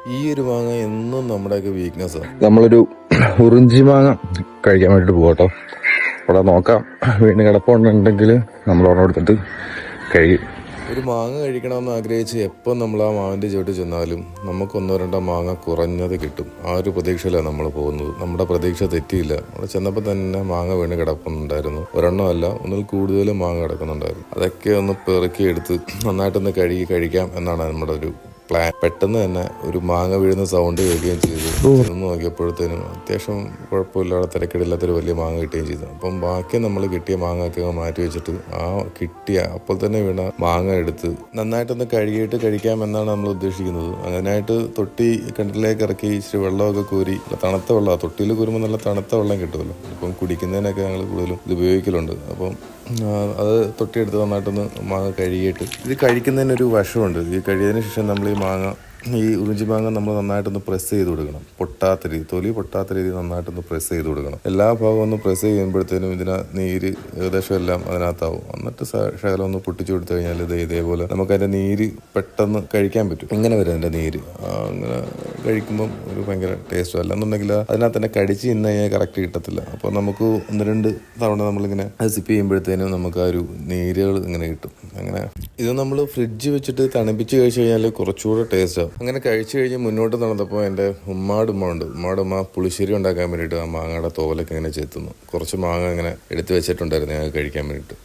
ഈ ഒരു മാങ്ങ എന്നും നമ്മുടെയൊക്കെ വീക്ക്നെസ്സാണ്. നമ്മളൊരു ഉറിഞ്ചി മാങ്ങ കഴിക്കാൻ വേണ്ടിയിട്ട് പോകട്ടോ. അവിടെ നോക്കാം, വീണ്ടും കിടപ്പുണ്ടെങ്കിൽ നമ്മൾ ഓർമ്മ എടുത്തിട്ട് കഴിയും. ഒരു മാങ്ങ കഴിക്കണമെന്ന് ആഗ്രഹിച്ച് എപ്പം നമ്മൾ ആ മാവിൻ്റെ ചുവട്ടിൽ ചെന്നാലും നമുക്ക് ഒന്നോ രണ്ടോ മാങ്ങ കുറഞ്ഞത് കിട്ടും. ആ ഒരു പ്രതീക്ഷയിലാണ് നമ്മൾ പോകുന്നത്. നമ്മുടെ പ്രതീക്ഷ തെറ്റിയില്ല. അവിടെ ചെന്നപ്പോൾ തന്നെ മാങ്ങ വീണ് കിടക്കുന്നുണ്ടായിരുന്നു. ഒരെണ്ണമല്ല, ഒന്നിൽ കൂടുതലും മാങ്ങ കിടക്കുന്നുണ്ടായിരുന്നു. അതൊക്കെ ഒന്ന് പെറുക്കിയെടുത്ത് നന്നായിട്ടൊന്ന് കഴിക്കാം എന്നാണ് നമ്മുടെ ഒരു പ്ലാൻ. പെട്ടെന്ന് തന്നെ ഒരു മാങ്ങ വീഴുന്ന സൗണ്ട് കേൾക്കുകയും ചെയ്തു. ചെന്ന് നോക്കിയപ്പോഴത്തേനും അത്യാവശ്യം കുഴപ്പമില്ലാതെ തിരക്കിടില്ലാത്തൊരു വലിയ മാങ്ങ കിട്ടുകയും ചെയ്തു. അപ്പം ബാക്കി നമ്മൾ കിട്ടിയ മാങ്ങയൊക്കെ മാറ്റി വെച്ചിട്ട് ആ കിട്ടിയ അപ്പോൾ തന്നെ വീണ മാങ്ങ എടുത്ത് നന്നായിട്ടൊന്ന് കഴുകിയിട്ട് കഴിക്കാമെന്നാണ് നമ്മൾ ഉദ്ദേശിക്കുന്നത്. അതിനായിട്ട് തൊട്ടി കിണറ്റിലേക്ക് ഇറക്കി ഇച്ചിരി വെള്ളമൊക്കെ കോരി, തണുത്ത വെള്ളമാണ്, തൊട്ടിയിൽ കോരുമ്പോൾ നല്ല തണുത്ത വെള്ളം കിട്ടുമല്ലോ. ഇപ്പം കുടിക്കുന്നതിനൊക്കെ ഞങ്ങൾ കൂടുതലും ഇത് ഉപയോഗിക്കലുണ്ട്. അപ്പം അത് തൊട്ടിയെടുത്ത് നന്നായിട്ടൊന്ന് മാങ്ങ കഴുകിയിട്ട്, ഇത് കഴിക്കുന്നതിനൊരു വശമുണ്ട്. ഈ കഴുകിയതിന് ശേഷം നമ്മൾ ഈ ഉറിഞ്ചി മാങ്ങ നമ്മൾ നന്നായിട്ടൊന്ന് പ്രസ് ചെയ്ത് കൊടുക്കണം. പൊട്ടാത്ത രീതി, തൊലി പൊട്ടാത്ത രീതി നന്നായിട്ടൊന്ന് പ്രസ് ചെയ്ത് കൊടുക്കണം. എല്ലാ ഭാഗവും ഒന്ന് പ്രസ് ചെയ്യുമ്പോഴത്തേനും നീര് ഏകദേശം എല്ലാം അതിനകത്താവും. എന്നിട്ട് ശകലം ഒന്ന് പൊട്ടിച്ചു കൊടുത്തു കഴിഞ്ഞാൽ ഇതേപോലെ നമുക്ക് അതിൻ്റെ നീര് പെട്ടെന്ന് കഴിക്കാൻ പറ്റും. ഇങ്ങനെ വരും അതിൻ്റെ നീര്. അങ്ങനെ കഴിക്കുമ്പം ഒരു ഭയങ്കര ടേസ്റ്റും. അല്ലെന്നുണ്ടെങ്കിൽ അതിനകത്ത് തന്നെ കടിച്ച് ഇന്ന് കഴിഞ്ഞാൽ കറക്റ്റ് കിട്ടത്തില്ല. അപ്പോൾ നമുക്ക് 1-2 തവണ നമ്മളിങ്ങനെ സിപ്പ് ചെയ്യുമ്പോഴത്തേനും നമുക്ക് ആ ഒരു നീരുകൾ ഇങ്ങനെ കിട്ടും. അങ്ങനെ ഇത് നമ്മൾ ഫ്രിഡ്ജ് വെച്ചിട്ട് തണുപ്പിച്ച് കഴിച്ച് കഴിഞ്ഞാൽ കുറച്ചുകൂടെ ടേസ്റ്റാവും. അങ്ങനെ കഴിച്ചു കഴിഞ്ഞ് മുന്നോട്ട് നടന്നപ്പോൾ എൻ്റെ ഉമ്മാടുമ്മ പുളിശ്ശേരി ഉണ്ടാക്കാൻ വേണ്ടിയിട്ട് ആ മാങ്ങയുടെ തോലൊക്കെ ഇങ്ങനെ ചെത്തുന്നു. കുറച്ച് മാങ്ങ ഇങ്ങനെ എടുത്ത് വെച്ചിട്ടുണ്ടായിരുന്നു ഞങ്ങൾക്ക് കഴിക്കാൻ വേണ്ടിയിട്ട്.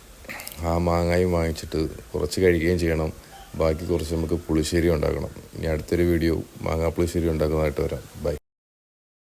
ആ മാങ്ങയും വാങ്ങിച്ചിട്ട് കുറച്ച് കഴിക്കുകയും ചെയ്യണം. ബാക്കി കുറച്ച് നമുക്ക് പുളിശ്ശേരി ഉണ്ടാക്കണം. ഇനി അടുത്തൊരു വീഡിയോ മാങ്ങാ പുളിശ്ശേരി ഉണ്ടാക്കുന്നതായിട്ട് വരാം. ബൈ.